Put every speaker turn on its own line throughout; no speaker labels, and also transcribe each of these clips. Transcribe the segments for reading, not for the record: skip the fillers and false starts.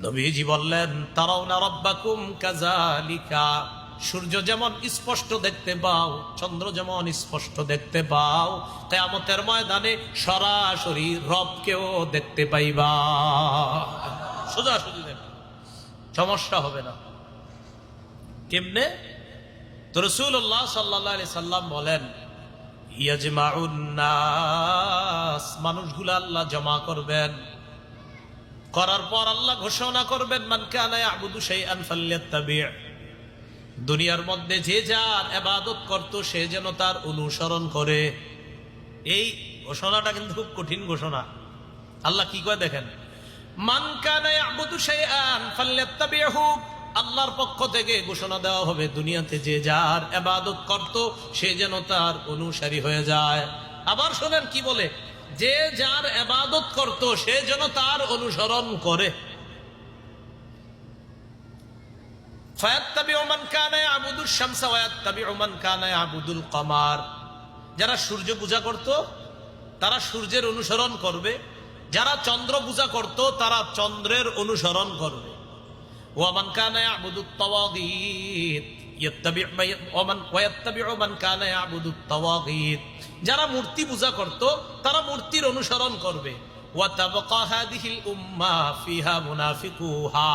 নবীজি বললেন, তারাউনা রাব্বাকুম কাযালিকা, সূর্য যেমন স্পষ্ট দেখতে পাও, চন্দ্র যেমন স্পষ্ট দেখতে পাও, কিয়ামতের ময়দানে সরাসরি রবকেও দেখতে পাইবা। সোজাসুজি দেখবে, সমস্যা হবে না। কেমনে? তো রাসূলুল্লাহ সাল্লাল্লাহু আলাইহি সাল্লাম বলেন, ইয়াজমাউন নাস, মানুষগুলো আল্লাহ জমা করবেন, করার পর আল্লাহ ঘোষণা করবেন, মান কানা ইয়াবুদু শাইআন ফালইয়াত্তাবি', দুনিয়ার মধ্যে যে যার ইবাদত করত সে যেন তার অনুসরণ করে। এই ঘোষণাটা কিন্তু খুব কঠিন ঘোষণা। আল্লাহ কি কয় দেখেন, মান কানা ইয়াবুদু শাইআন ফালইয়াত্তাবি'হু, আল্লাহর পক্ষ থেকে ঘোষণা দেওয়া হবে, দুনিয়াতে যে যার ইবাদত করত সে যেন তার অনুসারী হয়ে যায়। আবার শুনেন কি বলে, যে যার ইবাদত করত সে যেন তার অনুসরণ করে। ফায়াত্তাবিউ মান কানা ইয়াবুদুশ শামসা ওয়া ইয়াত্তাবিউ মান কানা ইয়াবুদুল কমার, যারা সূর্য পূজা করত তারা সূর্যের অনুসরণ করবে, যারা চন্দ্র পূজা করত তারা চন্দ্রের অনুসরণ করবে। ওয়া মান কানা ইয়াবুদুত তাওয়াগীত ইয়াত্তাবিউ ওয়া ইয়াত্তাবিউ মান কানা ইয়াবুদুত তাওয়াগীত, যারা মূর্তি পূজা করত তারা মূর্তির অনুসরণ করবে। ওয়া তাবকা হাদিহিল উম্মাহ ফিহা মুনাফিকুহা,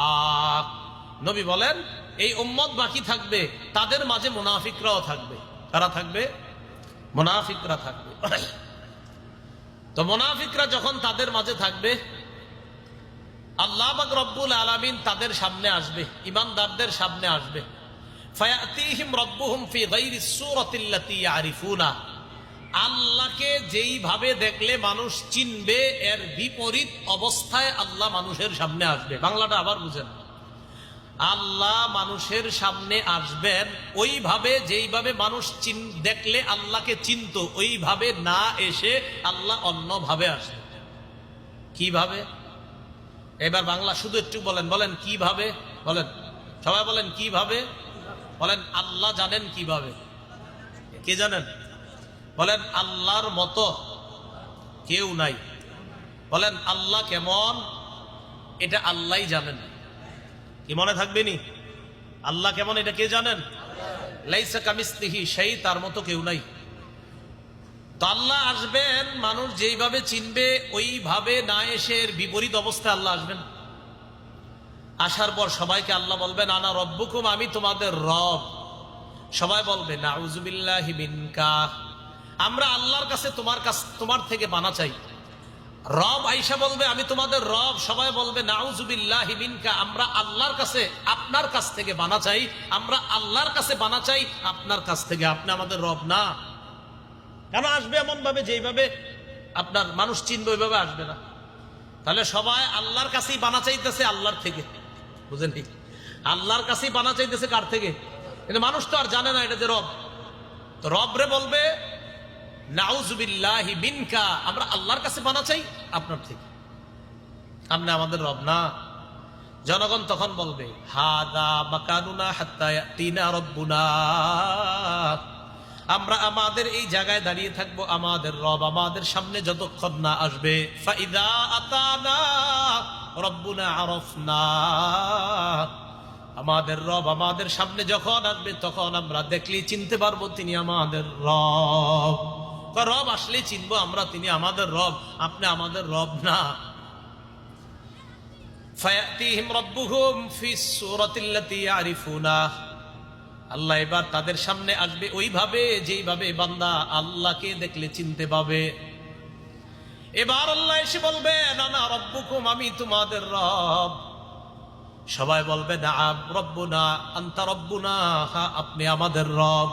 নবী বলেন এই উম্মত বাকি থাকবে, তাদের মাঝে মুনাফিকরাও থাকবে। কারা থাকবে? মুনাফিকরা থাকবে। তো মুনাফিকরা যখন তাদের মাঝে থাকবে, আল্লাহ পাক রব্বুল আলামিন তাদের সামনে আসবে, ঈমানদারদের সামনে আসবে। ফায়াতিহিম রাব্বুহুম ফি গায়রি সূরাতিল্লাতী ইয়ারিফুনা, আল্লাহকে যেইভাবে দেখলে মানুষ চিনবে এর বিপরীত অবস্থায় আল্লাহ মানুষের সামনে আসবে। বাংলাটা আবার বুঝেন, আল্লাহ মানুষের সামনে আসবেন ওইভাবে যেইভাবে মানুষ দেখলে আল্লাহকে চিনত, ওইভাবে না এসে আল্লাহ অন্যভাবে আসবে। কিভাবে? এবার বাংলা শুধু একটু বলেন, বলেন কিভাবে, বলেন সবাই বলেন কিভাবে, বলেন আল্লাহ জানেন কিভাবে। কে জানেন? বলেন আল্লাহর মতো কেউ নাই। বলেন আল্লাহ কেমন, এটা আল্লাহই জানেন। কি মনে থাকবে নি? আল্লাহ কেমন এটা কে জানেন? লাইসা কামিসলিহি শাই, তার মতো কেউ নাই। তো আল্লাহ আসবেন, মানুষ যেইভাবে চিনবে ওইভাবে না এসে এর বিপরীত অবস্থায় আল্লাহ আসবেন। আসার পর সবাইকে আল্লাহ বলবেন, আনা রব্বুকুম, আমি তোমাদের রব। সবাই বলবে নাউযুবিল্লাহি মিনকা, আমরা আল্লাহর কাছে তোমার থেকে পানা চাই। রব আয়েশা বলবে, আমি তোমাদের রব। সবাই বলবে নাউযুবিল্লাহি মিনকা, আমরা আল্লাহর কাছে আপনার কাছ থেকে পানা চাই। আমরা আল্লাহর কাছে পানা চাই আপনার কাছ থেকে, আপনি আমাদের রব না। কেন আসবে এমন ভাবে যেইভাবে আপনার মানুষ চিনবে ওইভাবে আসবে না। তাহলে সবাই আল্লাহর কাছেই পানা চাইতেছে আল্লাহর থেকে, বুঝেন ঠিক? আল্লাহর কাছেই পানা চাইতেছে কার থেকে? কিন্তু মানুষ তো আর জানে না এটা যে রব। তো রব রে বলবে নাউযুবিল্লাহি মিনকা, আমরা আল্লাহর কাছে পানা চাই আপনার থেকে, আপনি আমাদের রব না। জনগণ তখন বলবে হাদা মাকানুনা হাত্তা ইয়াতিনা রাব্বুনা, আমরা আমাদের এই জায়গায় দাঁড়িয়ে থাকবো, আমাদের রব আমাদের সামনে যতক্ষণ না আসবে। ফাইদা আতানা রাব্বুনা আরাফনা, আমাদের রব আমাদের সামনে যখন আসবে তখন আমরা দেখলেই চিনতে পারবো তিনি আমাদের রব। রব আসলে চিনবো আমরা তিনি আমাদের রব, আপনি আমাদের রব না। ফায়াতিহিম রাব্বুহুম ফিস সূরাতিল্লাতী ইয়ারিফুনা, আল্লাহ এবার তাদের সামনে আসবে ওইভাবে যেইভাবে বান্দা আল্লাহকে দেখলে চিনতে পাবে। এবার আল্লাহ এসে বলবে আনা রাব্বুকুম, আমি তোমাদের রব। সবাই বলবে নাআম রব্বুনা আনতা রব্বুনা, হ্যাঁ আপনি আমাদের রব।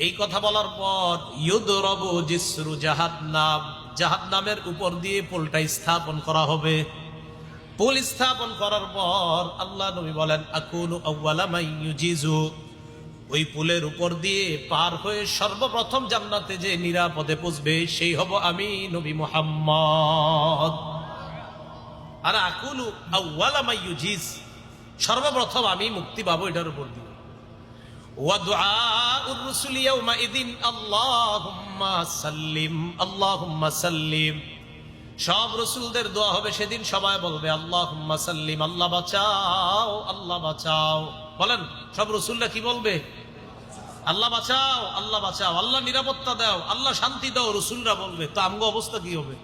এই কথা বলার পর ইউদরাবু জিসরু জাহান্নাম, জাহান্নামের উপর দিয়ে পুলটা স্থাপন করা হবে। পুল স্থাপন করার পর আল্লাহ নবী বলেন আকুনু আউয়ালা মান ইউজিজু, ওই পুলের উপর দিয়ে পার হয়ে সর্বপ্রথম জান্নাতে যে নিরাপদে পৌঁছবে সেই হব আমি নবী মুহাম্মদ। আর আকুনু আউয়ালা মান ইউজিজ, সর্বপ্রথম আমি মুক্তি পাবো এটার উপর দিয়ে। ওয়া দুআউর রাসূলি ইয়াউমা ইদিন আল্লাহুম্মা সাল্লিম আল্লাহুম্মা সাল্লিম, সব রসুলদের দোয়া হবে সেদিন, সবাই বলবে আল্লাহুম্মা সাল্লিম, আল্লাহ বাঁচাও, আল্লাহ বাঁচাও। বলেন সব রসুলরা কি বলবে? আল্লাহ বাঁচাও, আল্লাহ বাঁচাও, আল্লাহ নিরাপত্তা দাও, আল্লাহ শান্তি দাও, রসুলরা বলবে। তো আমগো অবস্থা কি হবে?